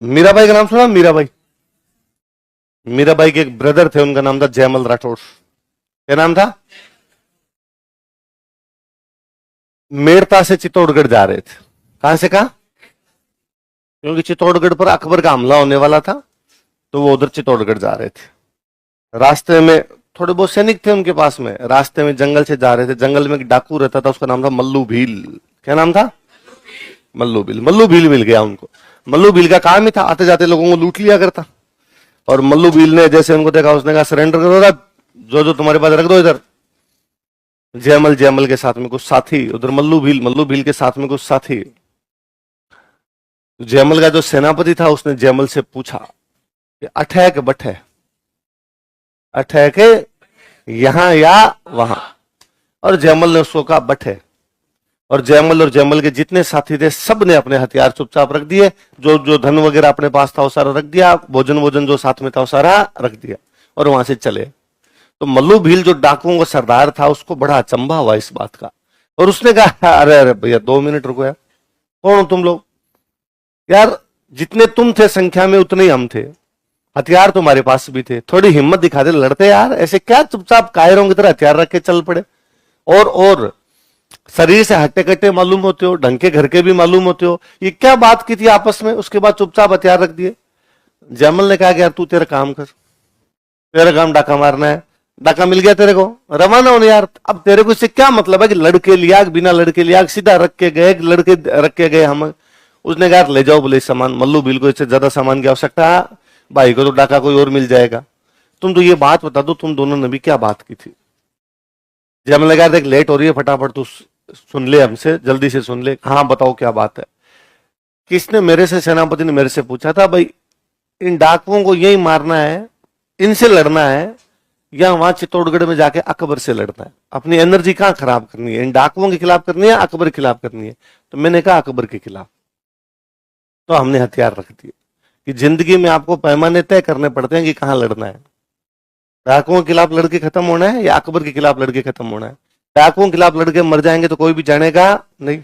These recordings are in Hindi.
मीराबाई का नाम सुना? मीराबाई, मीराबाई के एक ब्रदर थे, उनका नाम था जयमल राठौर। क्या नाम था? मेड़ता से चित्तौड़गढ़ जा रहे थे। कहां से कहा? क्योंकि चित्तौड़गढ़ पर अकबर का हमला होने वाला था, तो वो उधर चित्तौड़गढ़ जा रहे थे। रास्ते में थोड़े बहुत सैनिक थे उनके पास में, रास्ते में जंगल से जा रहे थे। जंगल में एक डाकू रहता था, उसका नाम था मल्लू भील। क्या नाम था? मल्लू भील। मल्लू भील मिल गया उनको। मल्लू भील का काम ही था आते जाते लोगों को लूट लिया करता। और मल्लू भील ने जैसे उनको देखा, उसने कहा सरेंडर करो, जो जो तुम्हारे पास रख दो इधर। जयमल, जयमल के साथ में कुछ साथी, उधर मल्लू भील, मल्लू भील के साथ में कुछ साथी। जयमल का जो सेनापति था, उसने जयमल से पूछा कि अठैक बठै, अठैक यहां या वहां? और जयमल ने उसको कहा बठै। और जयमल के जितने साथी थे, सब ने अपने हथियार चुपचाप रख दिए। जो जो धन वगैरह अपने पास था वो सारा रख दिया, भोजन वोजन जो साथ में था वो सारा रख दिया, और वहां से चले। तो मल्लू भील जो डाकुओं का सरदार था, उसको बड़ा अचंभा हुआ इस बात का, और उसने कहा अरे अरे भैया 2 मिनट रुको यार, कौन हो तुम लोग? यार जितने तुम थे संख्या में, उतने ही हम थे, हथियार तुम्हारे पास भी थे, थोड़ी हिम्मत दिखा दे, लड़ते यार, ऐसे क्या चुपचाप कायरों की तरह हथियार रख के चल पड़े? और शरीर से हट्टे कट्टे मालूम होते हो, ढंग के घर के भी मालूम होते हो, ये क्या बात की थी आपस में? उसके बाद चुपचाप हथियार रख दिए। जयमल ने कहा कि यार तू तेरा काम कर, तेरा काम डाका मारना है, डाका मिल गया तेरे को, रवाना होने यार। अब तेरे को इससे क्या मतलब है कि लड़के लिया, बिना लड़के लिया, सीधा रख के गए, लड़के रख के गए हम। उसने कहा ले जाओ बोले सामान, मल्लू बिल को इससे ज्यादा सामान की आवश्यकता है, भाई को तो डाका कोई और मिल जाएगा। तुम तो ये बात बता दो, तुम दोनों ने भी क्या बात की थी? जयमल ने कहा देख लेट हो रही है, फटाफट तू सुन ले हमसे, जल्दी से सुन ले। हाँ बताओ क्या बात है? किसने मेरे से, सेनापति ने मेरे से पूछा था भाई, इन डाकुओं को यही मारना है, इनसे लड़ना है, या वहां चित्तौड़गढ़ में जाके अकबर से लड़ना है? अपनी एनर्जी कहां खराब करनी है, इन डाकुओं के खिलाफ करनी है, अकबर के खिलाफ करनी है? तो मैंने कहा अकबर के खिलाफ। तो हमने हथियार रख दिए कि जिंदगी में आपको पैमाने तय करने पड़ते हैं कि कहां लड़ना है। डाकुओं के खिलाफ लड़के खत्म होना है या अकबर के खिलाफ लड़के खत्म होना है? डाकुओं के खिलाफ लड़के मर जाएंगे तो कोई भी जानेगा नहीं,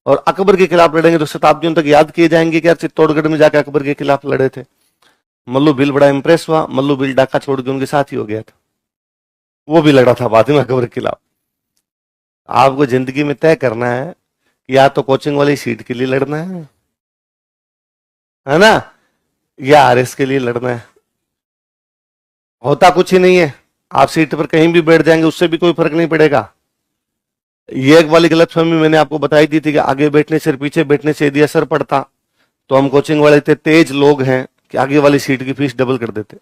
और अकबर के खिलाफ लड़ेंगे तो शताब्दियों तक याद किए जाएंगे कि यार चित्तौड़गढ़ में जाकर अकबर के खिलाफ लड़े थे। मल्लू बिल बड़ा इंप्रेस हुआ, मल्लू बिल डाका छोड़ के उनके साथ ही हो गया था, वो भी लड़ा था बाद में अकबर के खिलाफ। आपको जिंदगी में तय करना है कि या तो कोचिंग वाली सीट के लिए लड़ना है ना, या आरएस के लिए लड़ना है। होता कुछ ही नहीं है, आप सीट पर कहीं भी बैठ जाएंगे, उससे भी कोई फर्क नहीं पड़ेगा। ये एक वाली गलतफहमी मैंने आपको बताई दी थी कि आगे बैठने से पीछे बैठने से यदि असर पड़ता, तो हम कोचिंग वाले इतने तेज लोग हैं कि आगे वाली सीट की फीस डबल कर देते,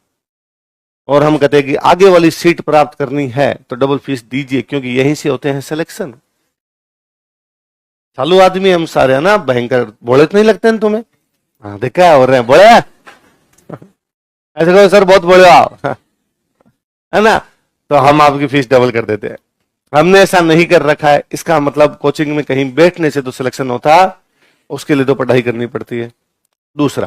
और हम कहते हैं कि आगे वाली सीट प्राप्त करनी है तो डबल फीस दीजिए, क्योंकि यहीं से होते हैं सिलेक्शन। चालू आदमी हम सारे, है ना, भयंकर बोले तो नहीं लगते हैं तुम्हें? हाँ देखा हो रहे हैं बोले, ऐसे कहो सर बहुत बोले आप, है ना, तो हम आपकी फीस डबल कर देते हैं। हमने ऐसा नहीं कर रखा है, इसका मतलब कोचिंग में कहीं बैठने से तो सिलेक्शन होता, उसके लिए तो पढ़ाई करनी पड़ती है। दूसरा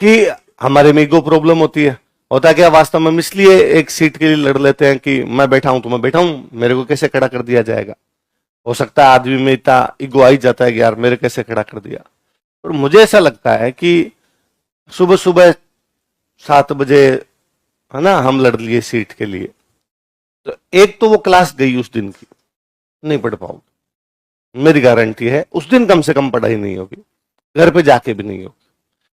कि हमारे में ईगो प्रॉब्लम होती है। होता क्या वास्तव में हम इसलिए एक सीट के लिए लड़ लेते हैं कि मैं बैठा हूं तो मैं बैठा हूं, मेरे को कैसे खड़ा कर दिया जाएगा। हो सकता है आदमी में इतना ईगो आ ही जाता है कि यार मेरे कैसे खड़ा कर दिया। और मुझे ऐसा लगता है कि सुबह सुबह 7 बजे, है ना, हम लड़ लिए सीट के लिए, तो एक तो वो क्लास गई उस दिन की, नहीं पढ़ पाओगे, मेरी गारंटी है उस दिन कम से कम पढ़ाई नहीं होगी, घर पे जाके भी नहीं होगी।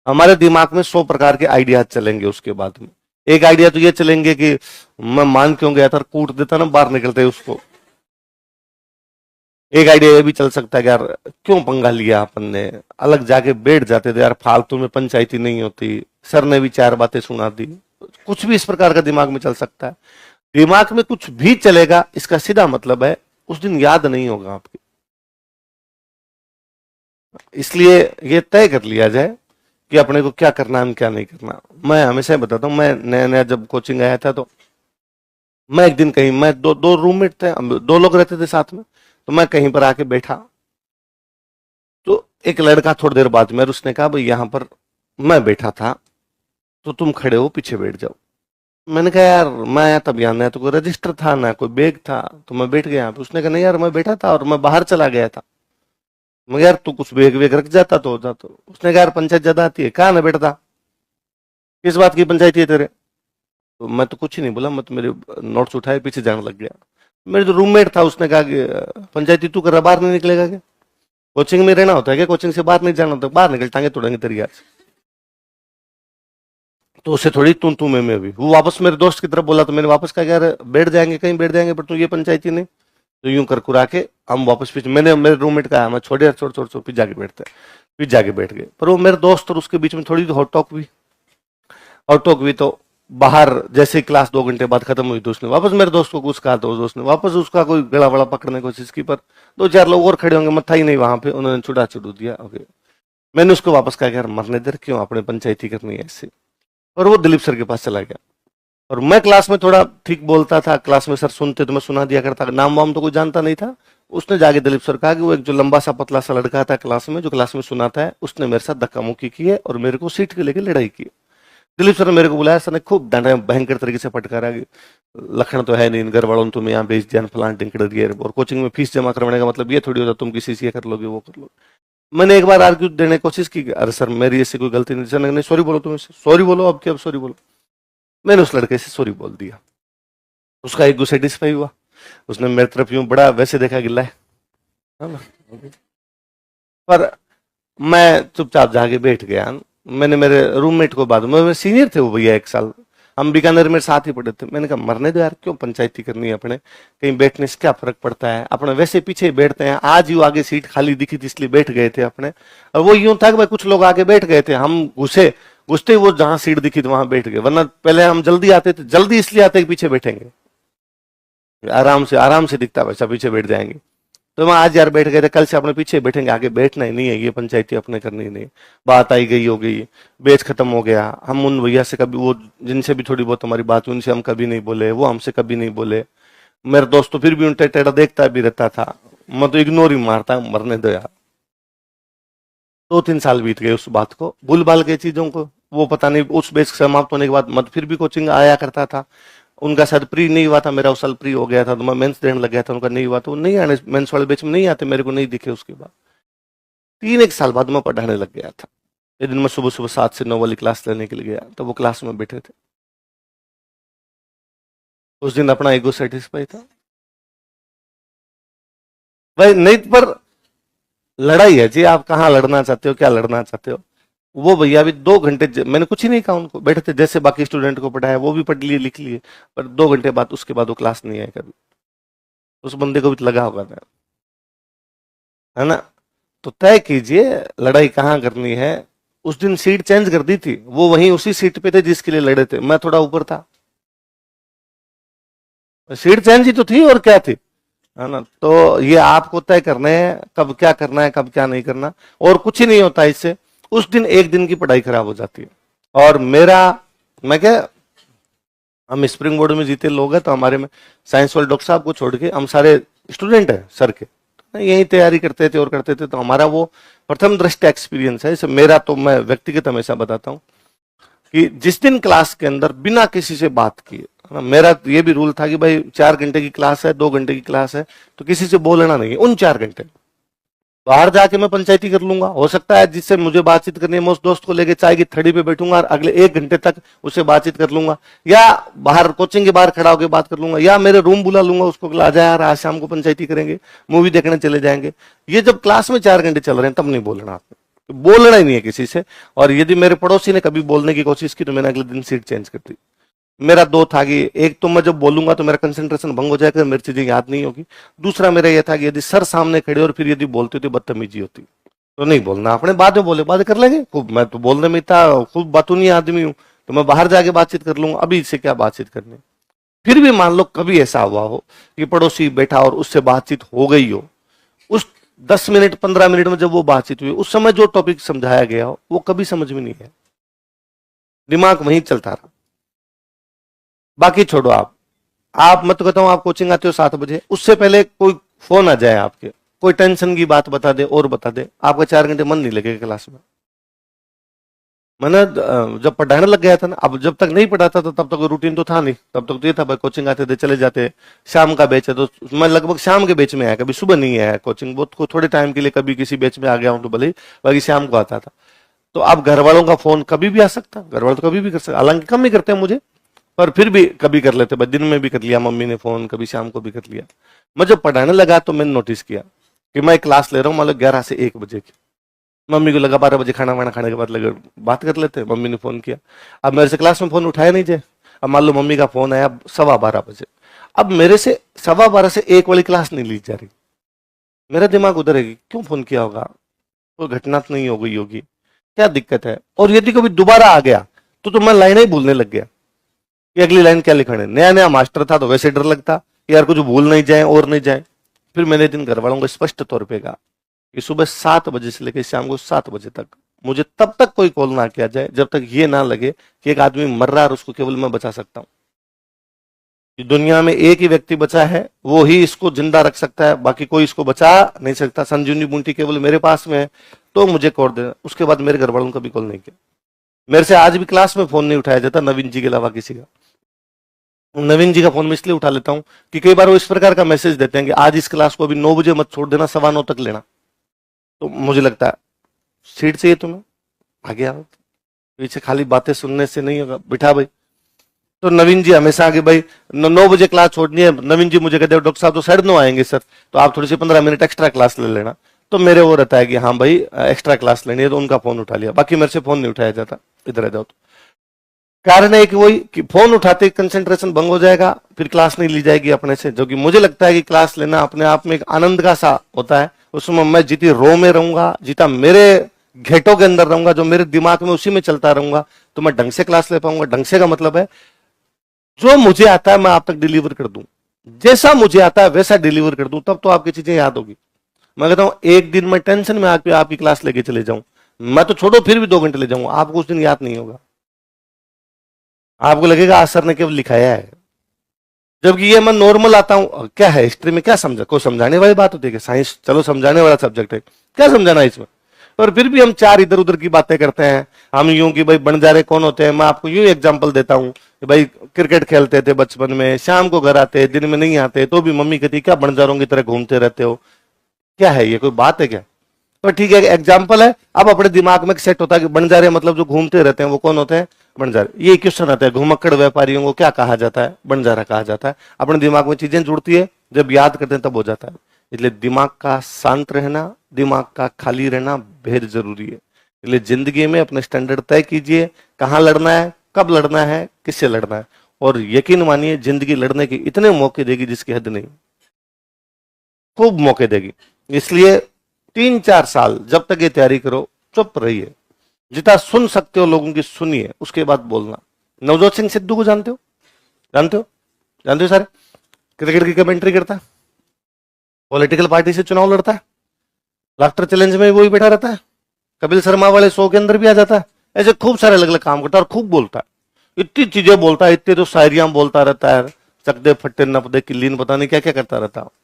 हमारे दिमाग में 100 प्रकार के आइडिया चलेंगे। उसके बाद में एक आइडिया तो ये चलेंगे कि मैं मान क्यों गया था, कूट देता ना बाहर निकलते उसको। एक आइडिया ये भी चल सकता है कि यार क्यों पंगा लिया अपन ने, अलग जाके बैठ जाते थे यार, फालतू में पंचायती नहीं होती, सर ने भी 4 बातें सुना दी। कुछ भी इस प्रकार का दिमाग में चल सकता है। दिमाग में कुछ भी चलेगा, इसका सीधा मतलब है उस दिन याद नहीं होगा आपकी। इसलिए ये तय कर लिया जाए कि अपने को क्या करना है, क्या नहीं करना। मैं हमेशा ही बताता हूँ, मैं नया नया जब कोचिंग आया था, तो मैं एक दिन कहीं, मैं दो रूममेट थे, हम 2 लोग रहते थे साथ में, तो मैं कहीं पर आके बैठा, तो एक लड़का थोड़ी देर बाद में, उसने कहा भाई यहां पर मैं बैठा था तो तुम खड़े हो पीछे बैठ जाओ। मैंने कहा यार मैं आया तब यहाँ, ना तो कोई रजिस्टर था ना कोई बैग था, तो मैं बैठ गया यहाँ पे। उसने कहा नहीं यार मैं बैठा था और मैं बाहर चला गया था। मगर यार तू कुछ बेग वेग रख जाता तो होता। तो उसने कहा यार पंचायत ज्यादा आती है। कहा ना बैठता, किस बात की पंचायती है तेरे? तो मैं तो कुछ ही नहीं बोला, मैं तो मेरे नोट्स उठाए पीछे जाने लग गया। मेरे जो रूममेट था उसने कहा कि पंचायती तू कर रहा, बाहर नहीं निकलेगा क्या? कोचिंग में रहना होता है क्या? कोचिंग से बाहर नहीं जाना होता? बाहर निकल, टांगे तोड़ेंगे तेरी आज। तो उसे थोड़ी तू मैं भी। वो वापस मेरे दोस्त की तरफ बोला तो मैंने वापस कहा यार बैठ जाएंगे कहीं बैठ जाएंगे, पर तू ये पंचायती नहीं। तो यूं कर कुरा के हम वापस पीछे, मैंने मेरे रूममेट का मैं छोड़ यार छोड़ छोड़ छोड़, फिर जाके बैठते हैं। फिर जाके बैठ गए, पर वो मेरे दोस्त और उसके बीच में थोड़ी हॉट टॉक हुई। हॉट टॉक हुई तो बाहर जैसे ही क्लास 2 घंटे बाद खत्म हुई तो उसने वापस मेरे दोस्त को कुछ कहा, तो उस दोस्त ने वापस उसका कोई गला वड़ा पकड़ने की कोशिश की, पर 2-4 लोग और खड़े होंगे, मत्था ही नहीं वहां पे, उन्होंने छुड़ा छुड़ू दिया। ओके, मैंने उसको वापस कहा यार मरने दे, क्यों अपने पंचायती करनी है इससे। और वो दिलीप सर के पास चला गया। और मैं क्लास में थोड़ा ठीक बोलता था, क्लास में सर सुनते तो मैं सुना दिया करता, नाम वाम तो कोई जानता नहीं था। उसने जाके दिलीप सर कहा कि वो एक जो लंबा सा पतला सा लड़का था क्लास में, जो क्लास में सुनाता है, उसने मेरे साथ धक्का मुक्की की है और मेरे को सीट के लेके लड़ाई की। दिलीप सर ने मेरे को बुलाया, सर ने खूब डांटा, भयंकर तरीके से फटकारा कि लखन तो है नहीं घर वालों ने तुम्हें यहाँ भेज दिया, फलान टिंकड़ दिए, और कोचिंग में फीस जमा करवाने का मतलब ये थोड़ी होता तुम किसी से कर लोगे वो कर लोगे। मैंने एक बार आर्ग्यू देने की कोशिश की, अरे सर मेरी ऐसी कोई गलती नहीं। सर ने सॉरी बोलो, तुम सॉरी बोलो, अब क्या सॉरी बोलो। मैंने उस लड़के से सॉरी बोल दिया। उसका एक सेटिस्फाई हुआ, उसने मेरी तरफ यूं बड़ा वैसे देखा गिल्ला है ना, पर मैं चुपचाप जाके बैठ गया। मैंने मेरे रूममेट को, बाद में सीनियर थे वो भैया 1 साल, हम बीकानेर में साथ ही पढ़े थे, मैंने कहा मरने दो यार, क्यों पंचायती करनी है अपने, कहीं बैठने से क्या फर्क पड़ता है, अपने वैसे पीछे ही बैठते हैं। आज यूं आगे सीट खाली दिखी थी इसलिए बैठ गए थे अपने, और वो यूं था कि भाई कुछ लोग आगे बैठ गए थे, हम घुसे, घुसते ही वो जहां सीट दिखी थी वहां बैठ गए, वरना पहले हम जल्दी आते थे, जल्दी इसलिए आते कि पीछे बैठेंगे, आराम से दिखता वैसा पीछे बैठ जाएंगे। तो मैं आज यार बैठ गए थे, कल से अपने पीछे बैठेंगे, आगे बैठना ही नहीं है, ये पंचायती अपने करनी ही नहीं। बात आई गई हो गई, बेच खत्म हो गया। हम उन भैया से कभी, वो जिनसे भी थोड़ी बहुत हमारी बात हुई, उनसे हम कभी नहीं बोले, वो हमसे कभी नहीं बोले। मेरा दोस्त तो फिर भी उनटे टेढ़ा देखता भी रहता था, मैं तो इग्नोर ही मारता, मरने दो यार। 2-3 साल बीत गए उस बात को, भूल भाल के चीजों को। वो पता नहीं उस बेच समाप्त होने के बाद मत फिर भी कोचिंग आया करता था। उनका शायद प्री नहीं हुआ था, मेरा उस साल प्री हो गया था, तो मैं मेंस देने लग गया था, उनका नहीं हुआ, तो वो नहीं आने, मेंस वाले बैच में नहीं आते, मेरे को नहीं दिखे। उसके बाद 3-1 साल बाद मैं पढ़ाने लग गया था। एक दिन मैं सुबह सुबह 7 से 9 वाली क्लास लेने के लिए गया, तो वो क्लास में बैठे थे। उस दिन अपना ईगो सेटिस्फाई था भाई, नहीं पर लड़ाई है जी, आप कहाँ लड़ना चाहते हो, क्या लड़ना चाहते हो। वो भैया भी 2 घंटे, मैंने कुछ ही नहीं कहा उनको, बैठे थे जैसे बाकी स्टूडेंट को पढ़ाया, वो भी पढ़ लिए लिख लिए, पर 2 घंटे बाद उसके बाद वो क्लास नहीं आए कभी। उस बंदे को भी लगा होगा ना, है ना। तो तय कीजिए लड़ाई कहाँ करनी है। उस दिन सीट चेंज कर दी थी, वो वहीं उसी सीट पे थे जिसके लिए लड़े थे, मैं थोड़ा ऊपर था, सीट चेंज ही तो थी और क्या थी, है ना। तो ये आपको तय करना है कब क्या करना है, कब क्या नहीं करना, और कुछ ही नहीं होता इससे। उस दिन एक दिन की पढ़ाई खराब हो जाती है। और मेरा, मैं क्या, हम स्प्रिंग बोर्ड में जीते लोग हैं, तो हमारे में साइंस वाले डॉक्टर साहब को छोड़ के हम सारे स्टूडेंट हैं सर के, यही तैयारी करते थे और करते थे। तो हमारा वो प्रथम दृष्टया एक्सपीरियंस है, इसे मेरा तो मैं व्यक्तिगत हमेशा बताता हूँ कि जिस दिन क्लास के अंदर बिना किसी से बात किए, है ना, मेरा ये भी रूल था कि भाई 4 घंटे की क्लास है, 2 घंटे की क्लास है, तो किसी से बोलना नहीं है उन 4 घंटे। बाहर जाके मैं पंचायती कर लूंगा, हो सकता है जिससे मुझे बातचीत करनी है मैं उस दोस्त को लेके चाय की थड़ी पे बैठूंगा और अगले 1 घंटे तक उससे बातचीत कर लूंगा, या बाहर कोचिंग के बाहर खड़ा होकर बात कर लूंगा, या मेरे रूम बुला लूंगा उसको, आ जाए यार आज शाम को पंचायती करेंगे, मूवी देखने चले जाएंगे। ये जब क्लास में 4 घंटे चल रहे हैं तब नहीं बोलना आपने, तो बोलना ही नहीं है किसी से। और यदि मेरे पड़ोसी ने कभी बोलने की कोशिश की तो मैंने अगले दिन सीट चेंज कर दी। मेरा दो था कि एक तो मैं जब बोलूंगा तो मेरा कंसंट्रेशन भंग हो जाएगा, मेरी चीजें याद नहीं होगी। दूसरा मेरा यह था कि यदि सर सामने खड़े और फिर यदि बोलते हो तो बदतमीजी होती, तो नहीं बोलना, अपने बाद में बोले, बात कर लेंगे खूब। मैं तो बोलने में इतना खूब बातूनी आदमी हूं, तो मैं बाहर जाके बातचीत कर लूंगा, अभी इससे क्या बातचीत करनी। फिर भी मान लो कभी ऐसा हुआ हो कि पड़ोसी बैठा और उससे बातचीत हो गई हो, उस 10 मिनट 15 मिनट में जब वो बातचीत हुई, उस समय जो टॉपिक समझाया गया हो वो कभी समझ में नहीं है, दिमाग वहीं चलता रहा। बाकी छोड़ो, आप मत कहता हूं आप कोचिंग आते हो 7 बजे, उससे पहले कोई फोन आ जाए आपके, कोई टेंशन की बात बता दे और बता दे, आपका 4 घंटे मन नहीं लगेगा क्लास में। मैंने जब पढ़ाने लग गया था ना, अब जब तक नहीं पढ़ाता था तब तक रूटीन तो था नहीं, तब तक तो ये था भाई कोचिंग आते थे चले जाते, शाम का बैच है तो मैं लगभग शाम के बैच में आया, कभी सुबह नहीं आया कोचिंग, बहुत थोड़े टाइम के लिए कभी किसी बैच में आ गया हूँ तो भले ही, बाकी शाम को आता था। तो अब घर वालों का फोन कभी भी आ सकता, घर वाले तो कभी भी कर सकते, हालांकि कम ही करते हैं मुझे, पर फिर भी कभी कर लेते, दिन में भी कर लिया मम्मी ने फोन, कभी शाम को भी कर लिया। मैं जब पढ़ाने लगा तो मैंने नोटिस किया कि मैं क्लास ले रहा हूँ मान लो 11 से 1 बजे की, मम्मी को लगा 12 बजे खाना वाना खाने के बाद लगे बात कर लेते, मम्मी ने फोन किया, अब मेरे से क्लास में फोन उठाया नहीं जाए, अब मान लो मम्मी का फोन आया 12:15 बजे, अब मेरे से 12:15 से 1 वाली क्लास नहीं ली जा रही, मेरा दिमाग उधर है कि क्यों फोन किया होगा, कोई घटना तो नहीं हो गई होगी, क्या दिक्कत है, और यदि कभी दोबारा आ गया तो मैं लाइन ही भूलने लग गया कि अगली लाइन क्या लिखना है, नया नया मास्टर था तो वैसे डर लगता कि यार कुछ भूल नहीं जाए और नहीं जाए। फिर मैंने दिन घर वालों को स्पष्ट तौर पे कहा कि सुबह 7 बजे से लेकर शाम को 7 बजे तक मुझे तब तक कोई कॉल ना किया जाए जब तक ये ना लगे कि एक आदमी मर रहा है और उसको केवल मैं बचा सकता हूं, कि दुनिया में एक ही व्यक्ति बचा है, वो ही इसको जिंदा रख सकता है, बाकी कोई इसको बचा नहीं सकता, संजीवनी बूटी केवल मेरे पास में है, तो मुझे कॉल देना। उसके बाद मेरे घर वालों ने कभी कॉल नहीं किया, मेरे से आज भी क्लास में फोन नहीं उठाया जाता नवीन जी के अलावा किसी का। नवीन जी का फोन मैं इसलिए उठा लेता हूं कि कई बार वो इस प्रकार का मैसेज देते हैं कि आज इस क्लास को अभी 9 बजे मत छोड़ देना, 9:15 तक लेना, तो मुझे लगता है सीट चाहिए तुम्हें, आगे आओ, पीछे खाली बातें सुनने से नहीं होगा, बिठा भाई। तो नवीन जी हमेशा आगे भाई 9 बजे क्लास छोड़नी है, नवीन जी मुझे कहते हैं डॉक्टर साहब तो 9:30 आएंगे सर, तो आप थोड़ी सी 15 मिनट एक्स्ट्रा क्लास ले लेना, तो मेरे वो रहता है कि हाँ भाई एक्स्ट्रा क्लास लेनी है, तो उनका फोन उठा लिया, बाकी मेरे से फोन नहीं उठाया जाता, इधर आ जाओ। तो कारण है कि वही कि फोन उठाते कंसंट्रेशन भंग हो जाएगा, फिर क्लास नहीं ली जाएगी अपने से, जो कि मुझे लगता है कि क्लास लेना अपने आप में एक आनंद का सा होता है, उसमें मैं जीती रो में रहूंगा, जीता मेरे घेटों के अंदर रहूंगा, जो मेरे दिमाग में उसी में चलता रहूंगा, तो मैं ढंग से क्लास ले पाऊंगा। ढंग से का मतलब है जो मुझे आता है मैं आप तक डिलीवर कर दूं, जैसा मुझे आता है वैसा डिलीवर कर दूं, तब तो आपकी चीजें याद होगी। मैं कहता हूं एक दिन में टेंशन में आके आपकी क्लास लेके चले जाऊं, मैं तो छोड़ो फिर भी 2 घंटे ले जाऊंगा, आपको उस दिन याद नहीं होगा, आपको लगेगा आज सर ने केवल लिखाया है, जबकि ये मैं नॉर्मल आता हूं, क्या है हिस्ट्री में क्या समझा, कोई समझाने वाली बात होती है, साइंस चलो समझाने वाला सब्जेक्ट है, क्या समझाना है इसमें, और फिर भी हम चार इधर उधर की बातें करते हैं, हम यूं कि भाई बंजारे कौन होते हैं। मैं आपको यूं एग्जांपल देता हूं कि भाई क्रिकेट खेलते थे बचपन में, शाम को घर आते, दिन में नहीं आते, तो भी मम्मी कहती क्या बंजारों की तरह घूमते रहते हो, क्या है ये कोई बात है क्या, तो ठीक है एग्जाम्पल है। अब अपने दिमाग में सेट होता है कि बंजारे मतलब जो घूमते रहते हैं वो कौन होते हैं, बंजारे। ये क्वेश्चन आता है घुमक्कड़ व्यापारियों को क्या कहा जाता है, बंजारा कहा जाता है। अपने दिमाग में चीजें जुड़ती है, जब याद करते हैं तब हो जाता है। इसलिए दिमाग का शांत रहना, दिमाग का खाली रहना बेहद जरूरी है। इसलिए जिंदगी में अपने स्टैंडर्ड तय कीजिए, कहाँ लड़ना है, कब लड़ना है, किससे लड़ना है, और यकीन मानिए जिंदगी लड़ने के इतने मौके देगी जिसकी हद नहीं, खूब मौके देगी। इसलिए 3-4 साल जब तक ये तैयारी करो चुप रहिए, जितना सुन सकते हो लोगों की सुनिए, उसके बाद बोलना। नवजोत सिंह सिद्धू को जानते हो, जानते हो, जानते हो सारे, क्रिकेट की कमेंट्री करता है, पॉलिटिकल पार्टी से चुनाव लड़ता है, लाफ्टर चैलेंज में वही बैठा रहता है, कपिल शर्मा वाले शो के अंदर भी आ जाता है, ऐसे खूब सारे अलग अलग काम करता है और खूब बोलता है, इतनी चीजें बोलता है, इतनी तो शायरियां बोलता रहता है, चकदे फट्टे नपदे किल्लीन पता नहीं क्या क्या करता रहता है।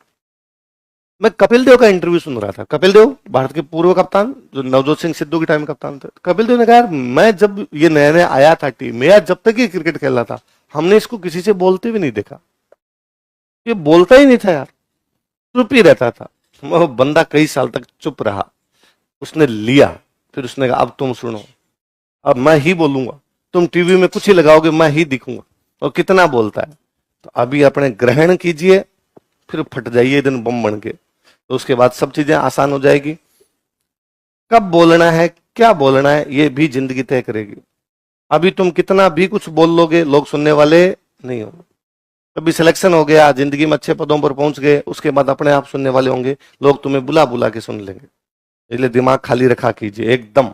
मैं कपिल देव का इंटरव्यू सुन रहा था, कपिल देव भारत के पूर्व कप्तान जो नवजोत सिंह सिद्धू के टाइम कप्तान थे। कपिल देव ने कहा यार मैं जब ये नया नया आया था टीम में, या जब तक ये क्रिकेट खेल रहा था, हमने इसको किसी से बोलते भी नहीं देखा, ये बोलता ही नहीं था यार, चुप ही रहता था। वो बंदा कई साल तक चुप रहा, उसने लिया, फिर उसने कहा अब तुम सुनो, अब मैं ही बोलूंगा, तुम टीवी में कुछ ही लगाओगे मैं ही दिखूंगा, और कितना बोलता है। तो अभी अपने ग्रहण कीजिए, फिर फट जाइए दिन बम बन के, तो उसके बाद सब चीजें आसान हो जाएगी। कब बोलना है, क्या बोलना है, ये भी जिंदगी तय करेगी। अभी तुम कितना भी कुछ बोल लोगे, लोग सुनने वाले नहीं होंगे। कभी सिलेक्शन हो गया, जिंदगी में अच्छे पदों पर पहुंच गए, उसके बाद अपने आप सुनने वाले होंगे, लोग तुम्हें बुला बुला के सुन लेंगे। इसलिए दिमाग खाली रखा कीजिए एकदम।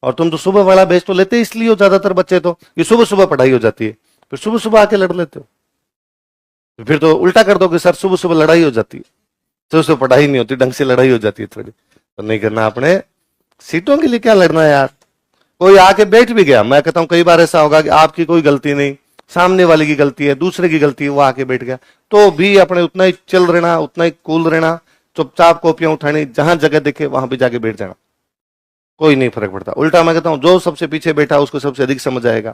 और तुम तो सुबह वाला बैच तो लेते इसलिए हो, ज्यादातर बच्चे तो ये सुबह सुबह पढ़ाई हो जाती है, फिर सुबह सुबह आके लड़ लेते हो। फिर तो उल्टा कर दो कि सर सुबह सुबह लड़ाई हो जाती है, तो उससे पढ़ाई नहीं होती, ढंग से लड़ाई हो जाती है थोड़ी, तो नहीं करना। अपने सीटों के लिए क्या लड़ना है यार, कोई आके बैठ भी गया, मैं कहता हूं कई बार ऐसा होगा कि आपकी कोई गलती नहीं, सामने वाले की गलती है, दूसरे की गलती है, वो आके बैठ गया, तो भी अपने उतना ही चिल रहना, उतना ही कूल रहना, चुपचाप कॉपियां उठानी, जहां जगह दिखे वहां भी जाके बैठ जाना, कोई नहीं फर्क पड़ता। उल्टा मैं कहता हूं जो सबसे पीछे बैठा उसको सबसे अधिक समझ आएगा।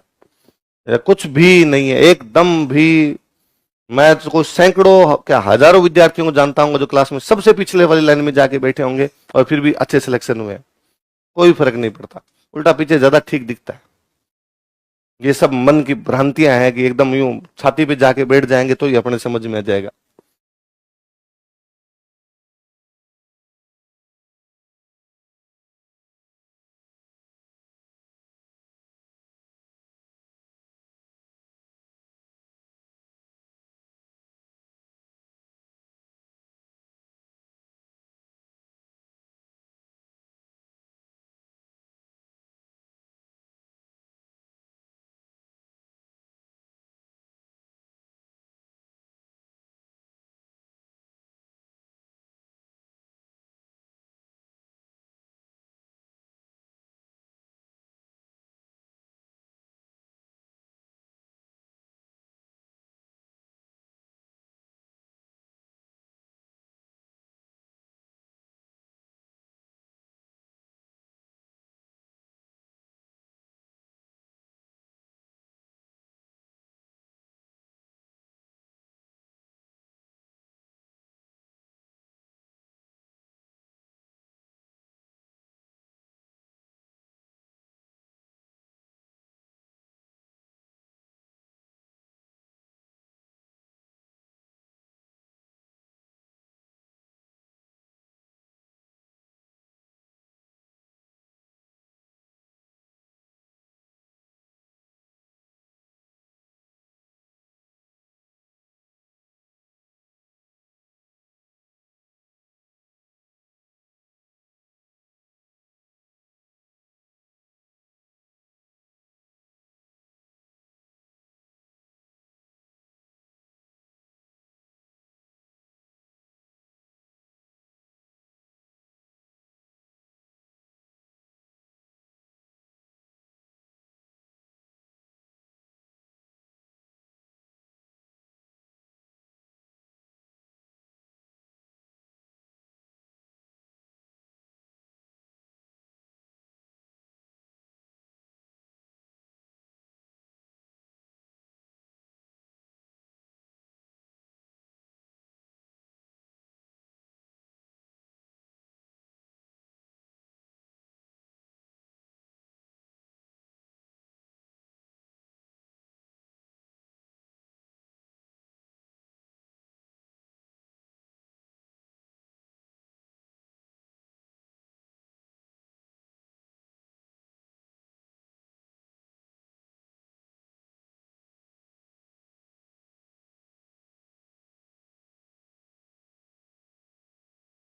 कुछ भी नहीं है, एकदम भी। मैं तो कोई सैकड़ों क्या हजारों विद्यार्थियों को जानता हूँ जो क्लास में सबसे पिछले वाली लाइन में जाके बैठे होंगे और फिर भी अच्छे सिलेक्शन हुए। कोई फर्क नहीं पड़ता, उल्टा पीछे ज्यादा ठीक दिखता है। ये सब मन की भ्रांतियां हैं कि एकदम यूं छाती पे जाके बैठ जाएंगे तो ही अपने समझ में आ जाएगा।